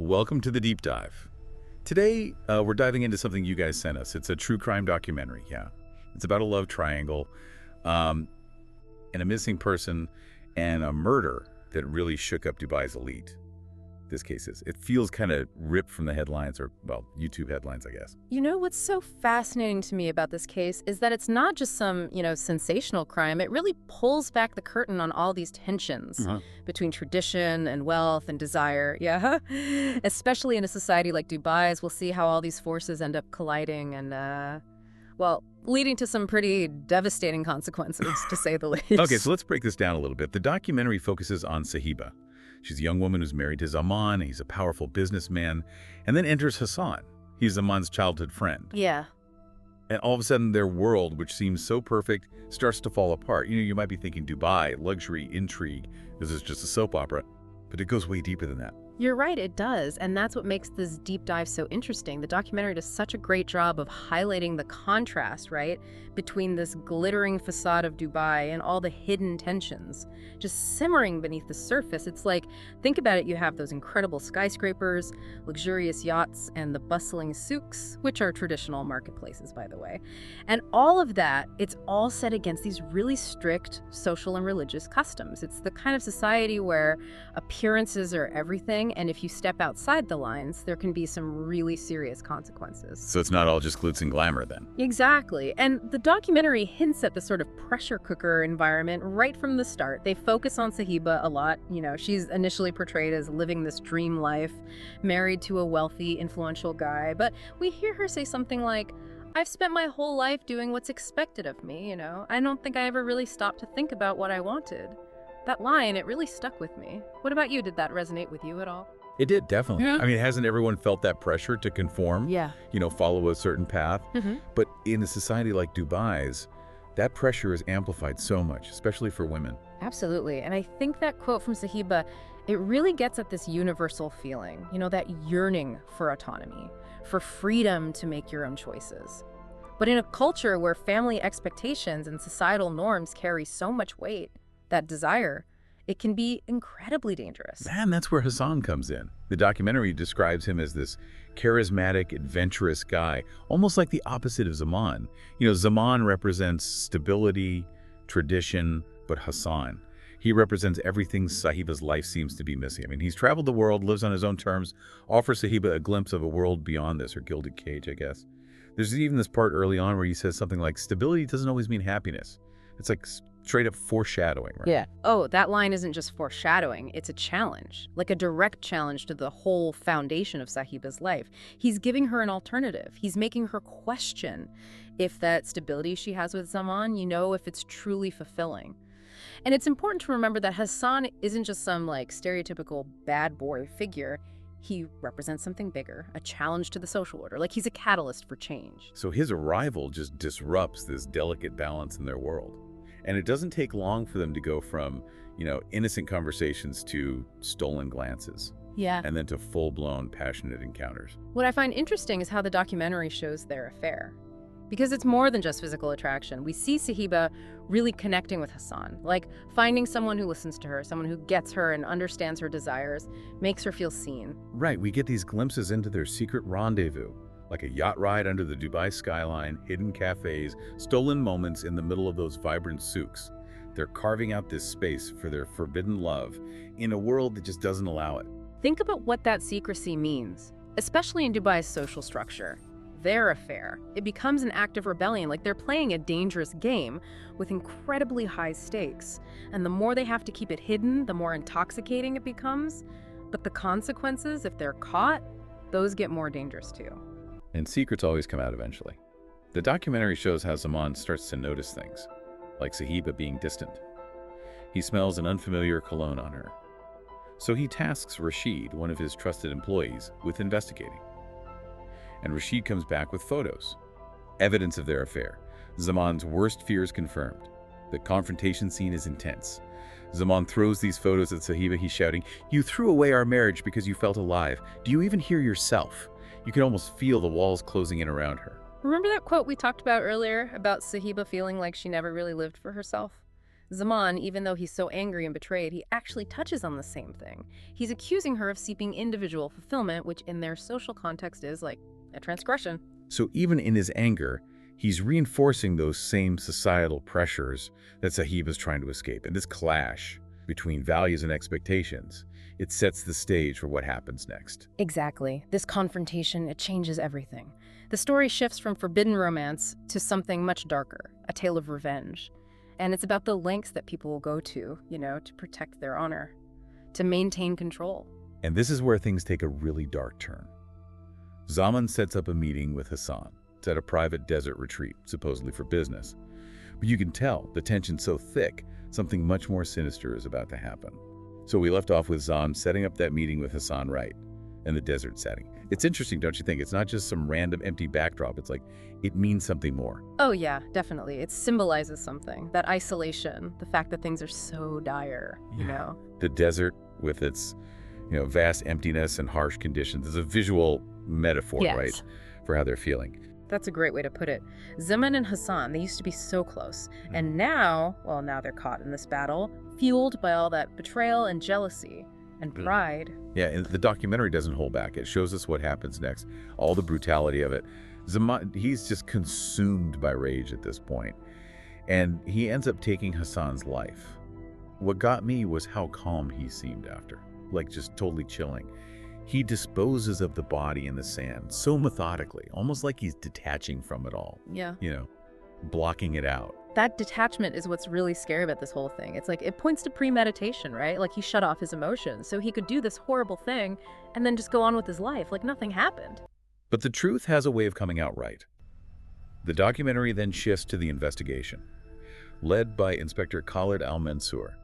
Welcome to the deep dive. Today, we're diving into something you guys sent us. It's a true crime documentary, yeah. It's about a love triangle, um, and a missing person, and a murder that really shook up Dubai's elite. This case is. It feels kind of ripped from the headlines, or, well, YouTube headlines, I guess. You know, what's so fascinating to me about this case is that it's not just some, sensational crime. It really pulls back the curtain on all these tensions between tradition and wealth and desire. Yeah. Especially in a society like Dubai's, we'll see how all these forces end up colliding and, well, leading to some pretty devastating consequences, to say the least. Okay, so let's break this down a little bit. The documentary focuses on Sahiba. She's a young woman who's married to Zaman. He's a powerful businessman. And then enters Hassan. He's Zaman's childhood friend. Yeah. And all of a sudden, their world, which seems so perfect, starts to fall apart. You might be thinking Dubai, luxury, intrigue. This is just a soap opera. But it goes way deeper than that. You're right, it does, and that's what makes this deep dive so interesting. The documentary does such a great job of highlighting the contrast, right, between this glittering facade of Dubai and all the hidden tensions, just simmering beneath the surface. It's like, think about it, you have those incredible skyscrapers, luxurious yachts, and the bustling souks, which are traditional marketplaces, by the way. And all of that, it's all set against these really strict social and religious customs. It's the kind of society where appearances are everything, and if you step outside the lines, there can be some really serious consequences. So it's not all just glitz and glamour then? Exactly. And the documentary hints at the sort of pressure cooker environment right from the start. They focus on Sahiba a lot. She's initially portrayed as living this dream life, married to a wealthy, influential guy. But we hear her say something like, "I've spent my whole life doing what's expected of me, I don't think I ever really stopped to think about what I wanted." That line, it really stuck with me. What about you? Did that resonate with you at all? It did, definitely. Yeah. I mean, hasn't everyone felt that pressure to conform? Yeah. Follow a certain path? But in a society like Dubai's, that pressure is amplified so much, especially for women. Absolutely. And I think that quote from Sahiba, it really gets at this universal feeling, that yearning for autonomy, for freedom to make your own choices. But in a culture where family expectations and societal norms carry so much weight, that desire, it can be incredibly dangerous. And that's where Hassan comes in. The documentary describes him as this charismatic, adventurous guy, almost like the opposite of Zaman. Zaman represents stability, tradition, but Hassan, he represents everything Sahiba's life seems to be missing. I mean, he's traveled the world, lives on his own terms, offers Sahiba a glimpse of a world beyond this, or gilded cage, I guess. There's even this part early on where he says something like, stability doesn't always mean happiness. It's like straight up foreshadowing, right? Yeah. Oh, that line isn't just foreshadowing, it's a challenge, like a direct challenge to the whole foundation of Sahiba's life. He's giving her an alternative. He's making her question if that stability she has with Zaman, if it's truly fulfilling. And it's important to remember that Hassan isn't just some stereotypical bad boy figure. He represents something bigger, a challenge to the social order, like he's a catalyst for change. So his arrival just disrupts this delicate balance in their world. And it doesn't take long for them to go from, innocent conversations to stolen glances. Yeah. And then to full-blown passionate encounters. What I find interesting is how the documentary shows their affair. Because it's more than just physical attraction. We see Sahiba really connecting with Hassan, like finding someone who listens to her, someone who gets her and understands her desires, makes her feel seen. Right, we get these glimpses into their secret rendezvous, like a yacht ride under the Dubai skyline, hidden cafes, stolen moments in the middle of those vibrant souks. They're carving out this space for their forbidden love in a world that just doesn't allow it. Think about what that secrecy means, especially in Dubai's social structure. Their affair, it becomes an act of rebellion, like they're playing a dangerous game with incredibly high stakes. And the more they have to keep it hidden, the more intoxicating it becomes. But the consequences, if they're caught, those get more dangerous too. And secrets always come out eventually. The documentary shows how Zaman starts to notice things, like Sahiba being distant. He smells an unfamiliar cologne on her. So he tasks Rashid, one of his trusted employees, with investigating. And Rashid comes back with photos, evidence of their affair. Zaman's worst fears confirmed. The confrontation scene is intense. Zaman throws these photos at Sahiba. He's shouting, "You threw away our marriage because you felt alive. Do you even hear yourself?" You can almost feel the walls closing in around her. Remember that quote we talked about earlier about Sahiba feeling like she never really lived for herself? Zaman, even though he's so angry and betrayed, he actually touches on the same thing. He's accusing her of seeking individual fulfillment, which in their social context is like a transgression. So even in his anger, he's reinforcing those same societal pressures that Sahiba's trying to escape. And this clash between values and expectations, it sets the stage for what happens next. Exactly. This confrontation, it changes everything. The story shifts from forbidden romance to something much darker, a tale of revenge. And it's about the lengths that people will go to, to protect their honor, to maintain control. And this is where things take a really dark turn. Zaman sets up a meeting with Hassan. It's at a private desert retreat, supposedly for business. But you can tell the tension's so thick, something much more sinister is about to happen. So we left off with Zaman setting up that meeting with Hassan right in the desert setting. It's interesting, don't you think? It's not just some random empty backdrop. It's like, it means something more. Oh yeah, definitely. It symbolizes something. That isolation, the fact that things are so dire, The desert with its, vast emptiness and harsh conditions is a visual metaphor, Yes. right, for how they're feeling. That's a great way to put it. Zaman and Hassan, they used to be so close. And now they're caught in this battle, fueled by all that betrayal and jealousy and pride. Yeah, and the documentary doesn't hold back. It shows us what happens next, all the brutality of it. Zaman, he's just consumed by rage at this point, and he ends up taking Hassan's life. What got me was how calm he seemed after, like just totally chilling. He disposes of the body in the sand so methodically, almost like he's detaching from it all, Yeah. blocking it out. That detachment is what's really scary about this whole thing. It's like, it points to premeditation, right? Like he shut off his emotions, so he could do this horrible thing and then just go on with his life like nothing happened. But the truth has a way of coming out right. The documentary then shifts to the investigation, led by Inspector Khaled al-Mansour.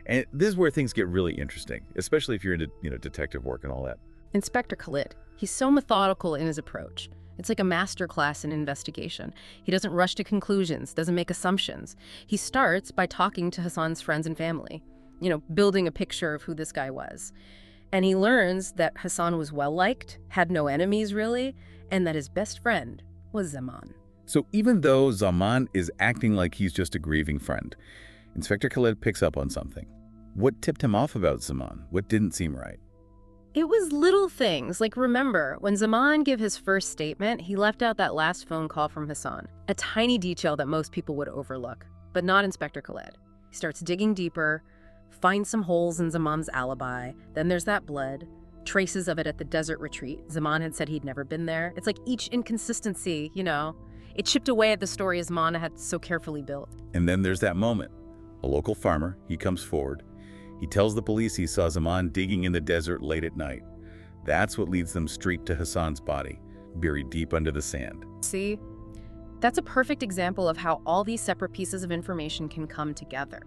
And this is where things get really interesting, especially if you're into, detective work and all that. Inspector Khaled, he's so methodical in his approach. It's like a master class in investigation. He doesn't rush to conclusions, doesn't make assumptions. He starts by talking to Hassan's friends and family, building a picture of who this guy was. And he learns that Hassan was well-liked, had no enemies really, and that his best friend was Zaman. So even though Zaman is acting like he's just a grieving friend, Inspector Khaled picks up on something. What tipped him off about Zaman? What didn't seem right? It was little things, like remember, when Zaman gave his first statement, he left out that last phone call from Hassan, a tiny detail that most people would overlook, but not Inspector Khaled. He starts digging deeper, finds some holes in Zaman's alibi, then there's that blood, traces of it at the desert retreat. Zaman had said he'd never been there. It's like each inconsistency, it chipped away at the story Zaman had so carefully built. And then there's that moment. A local farmer, he comes forward. He tells the police he saw Zaman digging in the desert late at night. That's what leads them straight to Hassan's body, buried deep under the sand. See? That's a perfect example of how all these separate pieces of information can come together.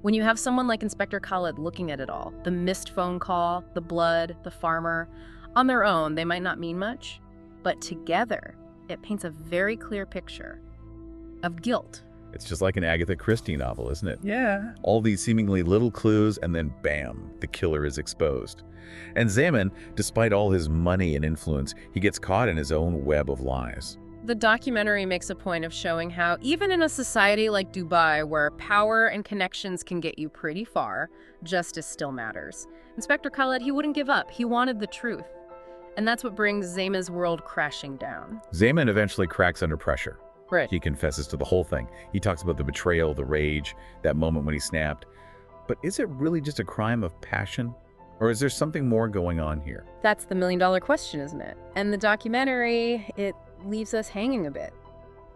When you have someone like Inspector Khaled looking at it all, the missed phone call, the blood, the farmer, on their own, they might not mean much, but together, it paints a very clear picture of guilt. It's just like an Agatha Christie novel, isn't it? Yeah. All these seemingly little clues, and then bam, the killer is exposed. And Zaman, despite all his money and influence, he gets caught in his own web of lies. The documentary makes a point of showing how even in a society like Dubai, where power and connections can get you pretty far, justice still matters. Inspector Khaled, he wouldn't give up. He wanted the truth. And that's what brings Zaman's world crashing down. Zaman eventually cracks under pressure. Right. He confesses to the whole thing. He talks about the betrayal, the rage, that moment when he snapped. But is it really just a crime of passion? Or is there something more going on here? That's the million-dollar question, isn't it? And the documentary, it leaves us hanging a bit.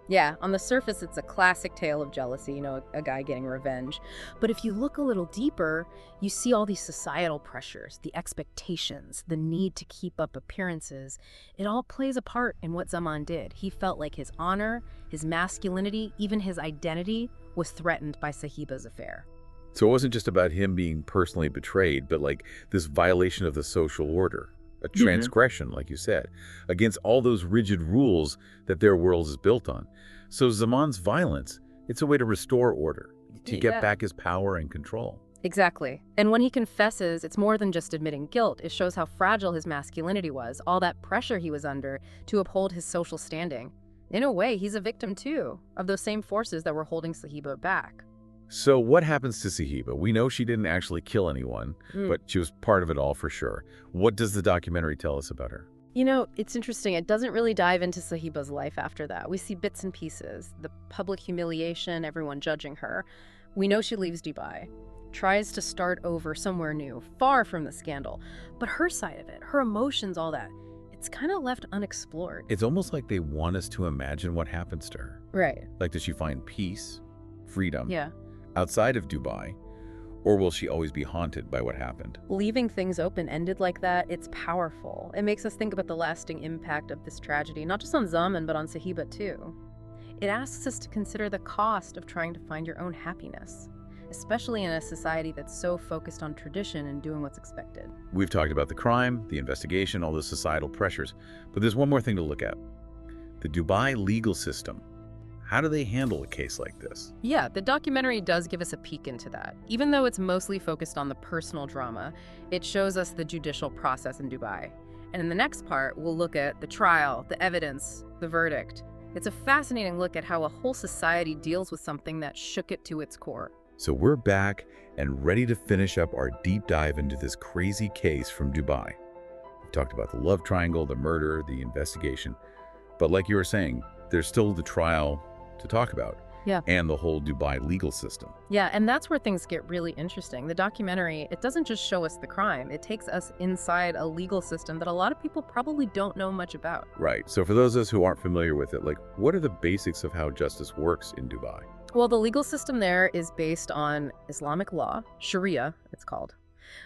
Yeah, on the surface, it's a classic tale of jealousy, a guy getting revenge. But if you look a little deeper, you see all these societal pressures, the expectations, the need to keep up appearances. It all plays a part in what Zaman did. He felt like his honor, his masculinity, even his identity was threatened by Sahiba's affair. So it wasn't just about him being personally betrayed, but like this violation of the social order. A transgression, like you said, against all those rigid rules that their world is built on. So Zaman's violence, it's a way to restore order, to get back his power and control. Exactly. And when he confesses, it's more than just admitting guilt. It shows how fragile his masculinity was, all that pressure he was under to uphold his social standing. In a way, he's a victim, too, of those same forces that were holding Sahiba back. So what happens to Sahiba? We know she didn't actually kill anyone, but she was part of it all for sure. What does the documentary tell us about her? You know, it's interesting. It doesn't really dive into Sahiba's life after that. We see bits and pieces, the public humiliation, everyone judging her. We know she leaves Dubai, tries to start over somewhere new, far from the scandal. But her side of it, her emotions, all that, it's kind of left unexplored. It's almost like they want us to imagine what happens to her. Right. Like, does she find peace, freedom, Yeah. outside of Dubai? Or will she always be haunted by what happened? Leaving things open-ended like that, it's powerful. It makes us think about the lasting impact of this tragedy, not just on Zaman, but on Sahiba too. It asks us to consider the cost of trying to find your own happiness, especially in a society that's so focused on tradition and doing what's expected. We've talked about the crime, the investigation, all the societal pressures, but there's one more thing to look at. The Dubai legal system. How do they handle a case like this? Yeah, the documentary does give us a peek into that. Even though it's mostly focused on the personal drama, it shows us the judicial process in Dubai. And in the next part, we'll look at the trial, the evidence, the verdict. It's a fascinating look at how a whole society deals with something that shook it to its core. So we're back and ready to finish up our deep dive into this crazy case from Dubai. We talked about the love triangle, the murder, the investigation. But like you were saying, there's still the trial to talk about. Yeah. And the whole Dubai legal system. Yeah, and that's where things get really interesting. The documentary, it doesn't just show us the crime. It takes us inside a legal system that a lot of people probably don't know much about. Right. So for those of us who aren't familiar with it, like, what are the basics of how justice works in Dubai? Well, the legal system there is based on Islamic law, Sharia, it's called.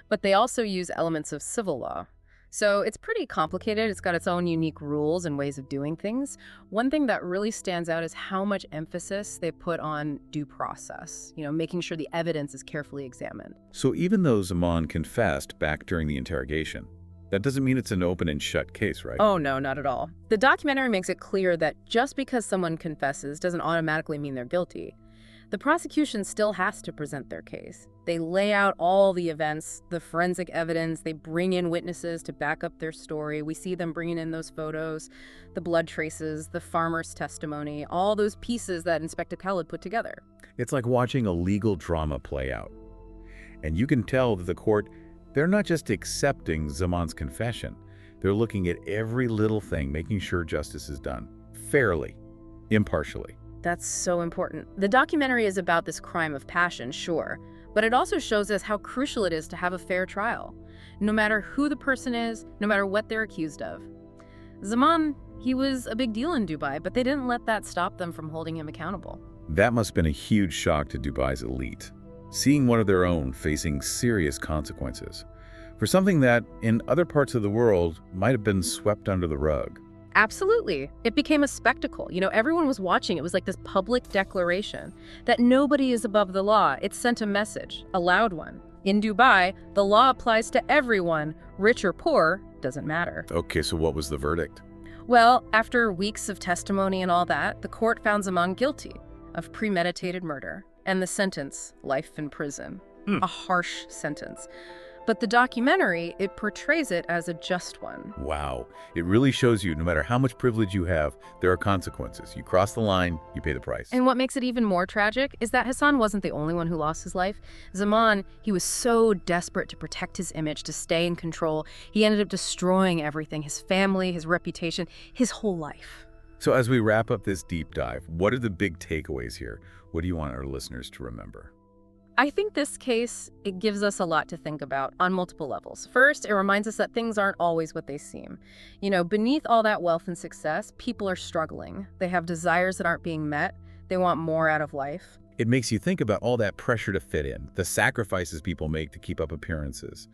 But they also use elements of civil law. So it's pretty complicated. It's got its own unique rules and ways of doing things. One thing that really stands out is how much emphasis they put on due process, making sure the evidence is carefully examined. So even though Zaman confessed back during the interrogation, that doesn't mean it's an open and shut case, right? Oh, no, not at all. The documentary makes it clear that just because someone confesses doesn't automatically mean they're guilty. The prosecution still has to present their case. They lay out all the events, the forensic evidence, they bring in witnesses to back up their story. We see them bringing in those photos, the blood traces, the farmer's testimony, all those pieces that Inspector Khaled put together. It's like watching a legal drama play out. And you can tell that the court, they're not just accepting Zaman's confession. They're looking at every little thing, making sure justice is done fairly, impartially. That's so important. The documentary is about this crime of passion, sure, but it also shows us how crucial it is to have a fair trial, no matter who the person is, no matter what they're accused of. Zaman, he was a big deal in Dubai, but they didn't let that stop them from holding him accountable. That must have been a huge shock to Dubai's elite, seeing one of their own facing serious consequences for something that, in other parts of the world, might have been swept under the rug. Absolutely. It became a spectacle. Everyone was watching. It was like this public declaration that nobody is above the law. It sent a message, a loud one. In Dubai, the law applies to everyone. Rich or poor, doesn't matter. Okay, so what was the verdict? Well, after weeks of testimony and all that, the court found Zaman guilty of premeditated murder. And the sentence, life in prison. A harsh sentence. But the documentary, it portrays it as a just one. Wow. It really shows you no matter how much privilege you have, there are consequences. You cross the line, you pay the price. And what makes it even more tragic is that Hassan wasn't the only one who lost his life. Zaman, he was so desperate to protect his image, to stay in control. He ended up destroying everything, his family, his reputation, his whole life. So as we wrap up this deep dive, what are the big takeaways here? What do you want our listeners to remember? I think this case, it gives us a lot to think about on multiple levels. First, it reminds us that things aren't always what they seem. Beneath all that wealth and success, people are struggling. They have desires that aren't being met. They want more out of life. It makes you think about all that pressure to fit in, the sacrifices people make to keep up appearances,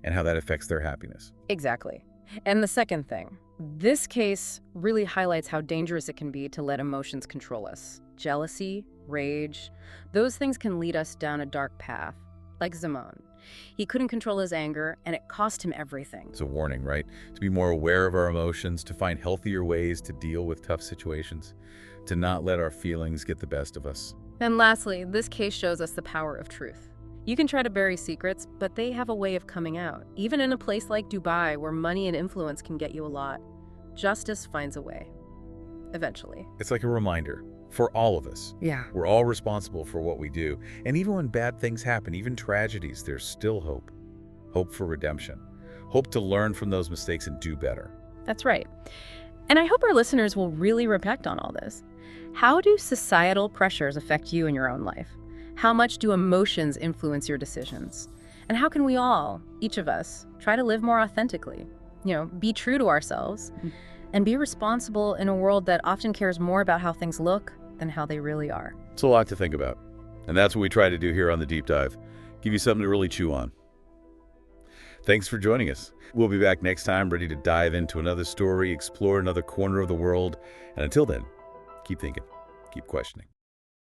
and how that affects their happiness. Exactly. And the second thing, this case really highlights how dangerous it can be to let emotions control us. Jealousy, rage, those things can lead us down a dark path, like Zaman. He couldn't control his anger, and it cost him everything. It's a warning, right? To be more aware of our emotions, to find healthier ways to deal with tough situations, to not let our feelings get the best of us. And lastly, this case shows us the power of truth. You can try to bury secrets, but they have a way of coming out. Even in a place like Dubai, where money and influence can get you a lot, justice finds a way. Eventually. It's like a reminder. For all of us. Yeah. We're all responsible for what we do. And even when bad things happen, even tragedies, there's still hope. Hope for redemption. Hope to learn from those mistakes and do better. That's right. And I hope our listeners will really reflect on all this. How do societal pressures affect you in your own life? How much do emotions influence your decisions? And how can we all, each of us, try to live more authentically? Be true to ourselves and be responsible in a world that often cares more about how things look than how they really are. It's a lot to think about. And that's what we try to do here on The Deep Dive. Give you something to really chew on. Thanks for joining us. We'll be back next time, ready to dive into another story, explore another corner of the world. And until then, keep thinking, keep questioning.